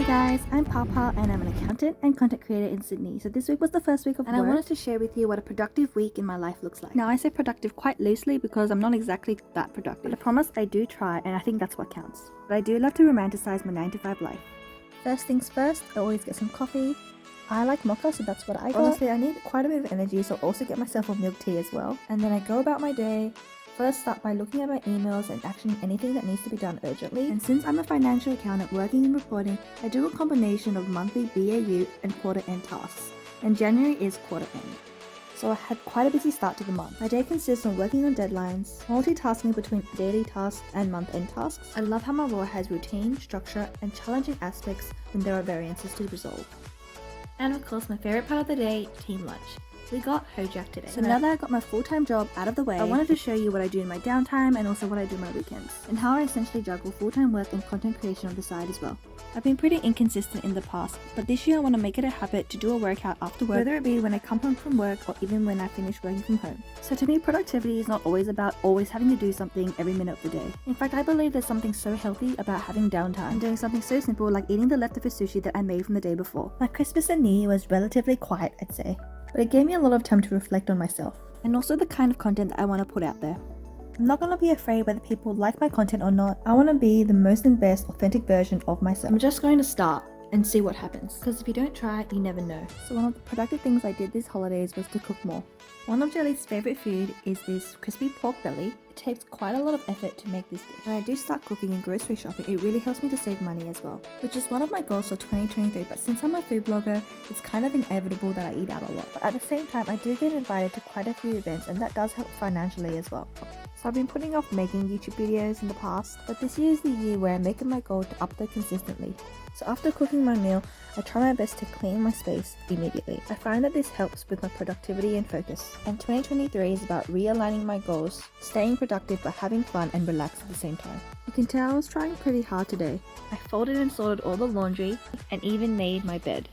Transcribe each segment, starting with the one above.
guys, I'm Papa and I'm an accountant and content creator in Sydney. So this week was the first week of work and I wanted to share with you what a productive week in my life looks like. Now I say productive quite loosely because I'm not exactly that productive. But I promise I do try and I think that's what counts. But I do love to romanticize my 9 to 5 life. First things first, I always get some coffee. I like mocha, so that's what I got. Honestly, I need quite a bit of energy, so also get myself a milk tea as well. And then I go about my day. First, start by looking at my emails and actioning anything that needs to be done urgently. And since I'm a financial accountant working in reporting, I do a combination of monthly BAU and quarter end tasks. And January is quarter end. So I had quite a busy start to the month. My day consists of working on deadlines, multitasking between daily tasks and month-end tasks. I love how my role has routine, structure, and challenging aspects when there are variances to resolve. And of course, my favorite part of the day, team lunch. We got Hojack today. So now that I got my full-time job out of the way, I wanted to show you what I do in my downtime and also what I do on my weekends, and how I essentially juggle full-time work and content creation on the side as well. I've been pretty inconsistent in the past, but this year I want to make it a habit to do a workout after work, whether it be when I come home from work or even when I finish working from home. So to me, productivity is not always about always having to do something every minute of the day. In fact, I believe there's something so healthy about having downtime and doing something so simple like eating the leftover sushi that I made from the day before. My Christmas and New Year was relatively quiet, I'd say. But it gave me a lot of time to reflect on myself and also the kind of content that I want to put out there. I'm not going to be afraid whether people like my content or not. I want to be the most and best authentic version of myself. I'm just going to start and see what happens, because if you don't try, you never know. So one of the productive things I did these holidays was to cook more. One of Jelly's favorite food is this crispy pork belly. It takes quite a lot of effort to make this dish. When I do start cooking and grocery shopping, it really helps me to save money as well, which is one of my goals for 2023. But since I'm a food blogger, it's kind of inevitable that I eat out a lot. But at the same time, I do get invited to quite a few events, and that does help financially as well. So I've been putting off making YouTube videos in the past, but this year is the year where I make it my goal to upload consistently. So after cooking my meal, I try my best to clean my space immediately. I find that this helps with my productivity and focus. And 2023 is about realigning my goals, staying productive but having fun and relaxed at the same time. You can tell I was trying pretty hard today. I folded and sorted all the laundry and even made my bed.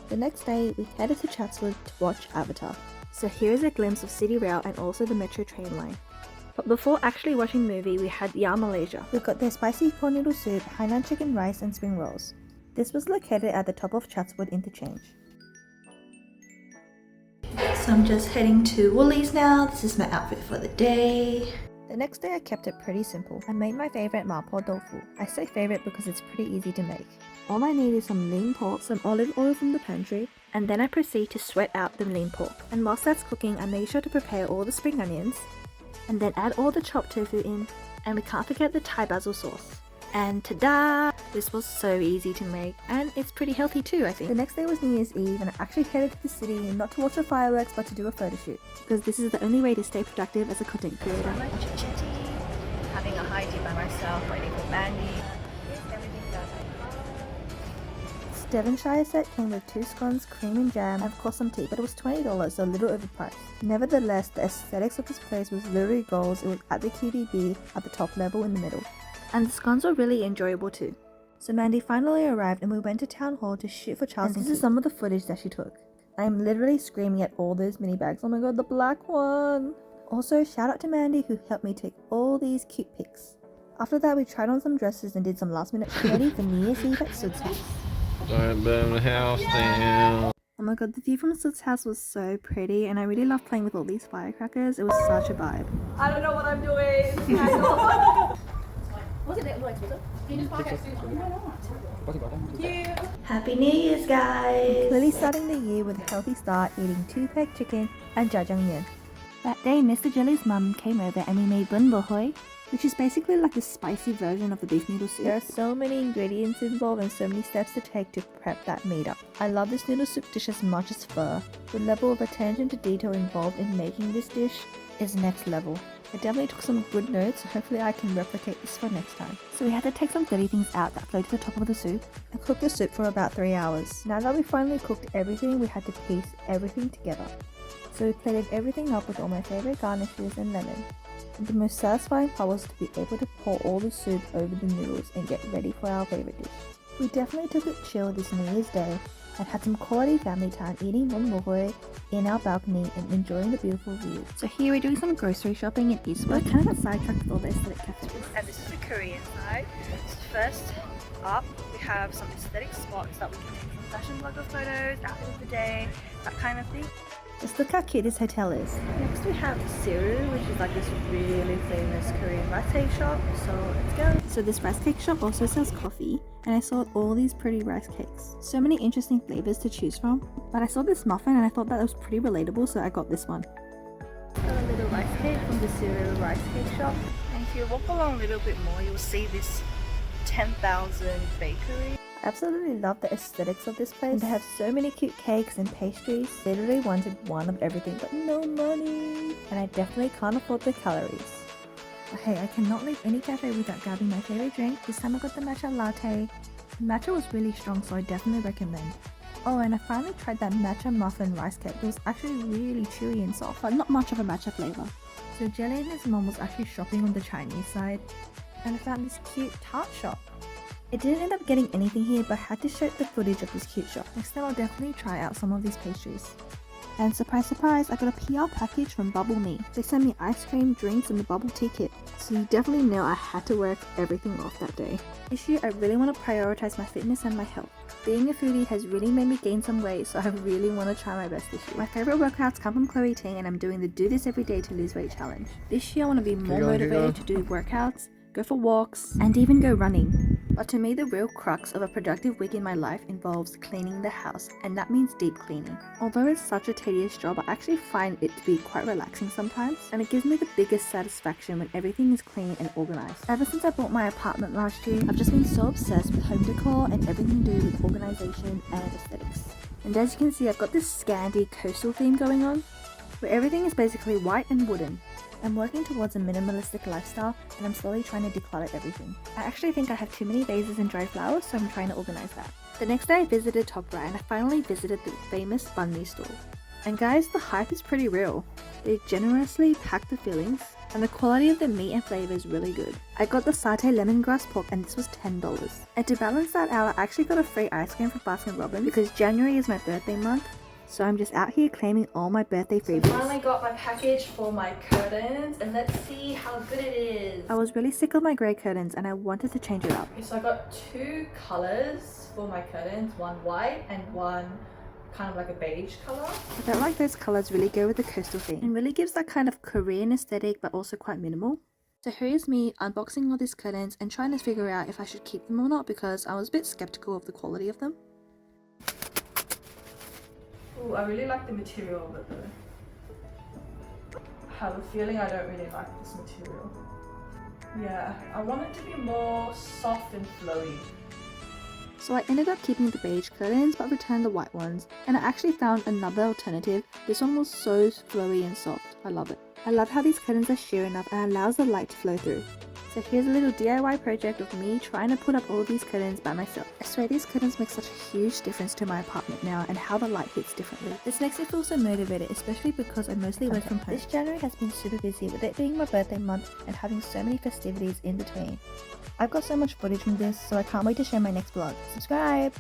The next day, we headed to Chatswood to watch Avatar. So here is a glimpse of City Rail and also the metro train line. But before actually watching the movie, we had Ya Malaysia. We got their spicy prawn noodle soup, Hainan chicken rice and spring rolls. This was located at the top of Chatswood interchange. So I'm just heading to Woolies now. This is my outfit for the day. The next day I kept it pretty simple. I made my favorite mapo tofu. I say favorite because it's pretty easy to make. All I need is some lean pork, some olive oil from the pantry, and then I proceed to sweat out the lean pork. And whilst that's cooking, I make sure to prepare all the spring onions, and then add all the chopped tofu in, and we can't forget the Thai basil sauce. And ta-da! This was so easy to make, and it's pretty healthy too, I think. The next day was New Year's Eve, and I actually headed to the city not to watch the fireworks but to do a photo shoot, because this is the only way to stay productive as a content creator. I'm at Cichetti, having a high tea by myself, waiting for banhmi. Here's everything that I got. This Devonshire set came with 2 scones, cream and jam, and of course some tea, but it was $20, so a little overpriced. Nevertheless, the aesthetics of this place was literally goals. It was at the QVB at the top level in the middle. And the scones were really enjoyable too. So Mandy finally arrived and we went to town hall to shoot for Charles. And this is some of the footage that she took. I am literally screaming at all those mini bags. Oh my god, the black one! Also, shout out to Mandy who helped me take all these cute pics. After that, we tried on some dresses and did some last minute ready for New Year's Eve at Sood's house. Don't burn the house down. Oh my god, the view from Sood's house was so pretty and I really loved playing with all these firecrackers. It was such a vibe. I don't know what I'm doing. Was it like was it? You just park Happy New Year's, guys! Clearly starting the year with a healthy start, eating 2-pack chicken and jajangmyeon. That day, Mr. Jelly's mum came over and we made Bun Bo Hue, which is basically like the spicy version of the beef noodle soup. There are so many ingredients involved and so many steps to take to prep that meat up. I love this noodle soup dish as much as pho. The level of attention to detail involved in making this dish is next level. I definitely took some good notes, so hopefully I can replicate this for next time. So we had to take some dirty things out that floated to the top of the soup and cook the soup for about 3 hours. Now that we finally cooked everything, we had to piece everything together. So we plated everything up with all my favorite garnishes and lemon. And the most satisfying part was to be able to pour all the soup over the noodles and get ready for our favorite dish. We definitely took it chill this New Year's Day and had some quality family time eating Bun Bo Hue in our balcony and enjoying the beautiful view. So here we're doing some grocery shopping in Eastwood. I kind of got sidetracked with all the aesthetic cafes. And this is the Korean side. So first, up, we have some aesthetic spots that we can take some fashion blogger photos, outfit of the day, that kind of thing. Just look how cute this hotel is. Next we have Cichetti, which is like this really famous Korean rice cake shop. So let's go. So this rice cake shop also sells coffee, and I saw all these pretty rice cakes. So many interesting flavors to choose from. But I saw this muffin and I thought that was pretty relatable, so I got this one. A little rice cake from the Cichetti rice cake shop. And if you walk along a little bit more, you'll see this 10,000 bakery. I absolutely love the aesthetics of this place. And they have so many cute cakes and pastries. Literally wanted one of everything, but no money. And I definitely can't afford the calories. But hey, I cannot leave any cafe without grabbing my favorite drink. This time I got the matcha latte. The matcha was really strong, so I definitely recommend. Oh, and I finally tried that matcha muffin rice cake. It was actually really chewy and soft, but not much of a matcha flavor. So Jelly and his mom was actually shopping on the Chinese side, and I found this cute tart shop. I didn't end up getting anything here, but I had to show the footage of this cute shop. Next time I'll definitely try out some of these pastries. And surprise surprise, I got a PR package from banhmi. They sent me ice cream, drinks and the bubble tea kit. So you definitely know I had to work everything off that day. This year I really want to prioritize my fitness and my health. Being a foodie has really made me gain some weight, so I really want to try my best this year. My favorite workouts come from Ting, and I'm doing the Do This Every Day to Lose Weight challenge. This year I want to be more motivated to do workouts, go for walks, and even go running. But to me, the real crux of a productive week in my life involves cleaning the house, and that means deep cleaning. Although it's such a tedious job, I actually find it to be quite relaxing sometimes, and it gives me the biggest satisfaction when everything is clean and organized. Ever since I bought my apartment last year, I've just been so obsessed with home decor and everything to do with organization and aesthetics. And as you can see, I've got this Scandi coastal theme going on, where everything is basically white and wooden. I'm working towards a minimalistic lifestyle, and I'm slowly trying to declutter everything. I actually think I have too many vases and dried flowers, so I'm trying to organize that. The next day I visited Top Ryde, and I finally visited the famous banhmi store. And guys, the hype is pretty real. They generously pack the fillings, and the quality of the meat and flavor is really good. I got the satay lemongrass pork, and this was $10. And to balance that out, I actually got a free ice cream from Baskin-Robbins because January is my birthday month. So I'm just out here claiming all my birthday freebies. I finally got my package for my curtains, and let's see how good it is. I was really sick of my grey curtains and I wanted to change it up. Okay, so I got two colours for my curtains, one white and one kind of like a beige colour. I felt like those colours really go with the coastal theme and really gives that kind of Korean aesthetic, but also quite minimal. So here's me unboxing all these curtains and trying to figure out if I should keep them or not, because I was a bit skeptical of the quality of them. Ooh, I really like the material of it though. I have a feeling I don't really like this material. Yeah, I want it to be more soft and flowy. So I ended up keeping the beige curtains but returned the white ones, and I actually found another alternative. This one was so flowy and soft. I love it. I love how these curtains are sheer enough and allows the light to flow through. So here's a little DIY project of me trying to put up all these curtains by myself. I swear these curtains make such a huge difference to my apartment now and how the light hits differently. This makes me feel so motivated, especially because I mostly work from home. This January has been super busy with it being my birthday month and having so many festivities in between. I've got so much footage from this, so I can't wait to share my next vlog. Subscribe!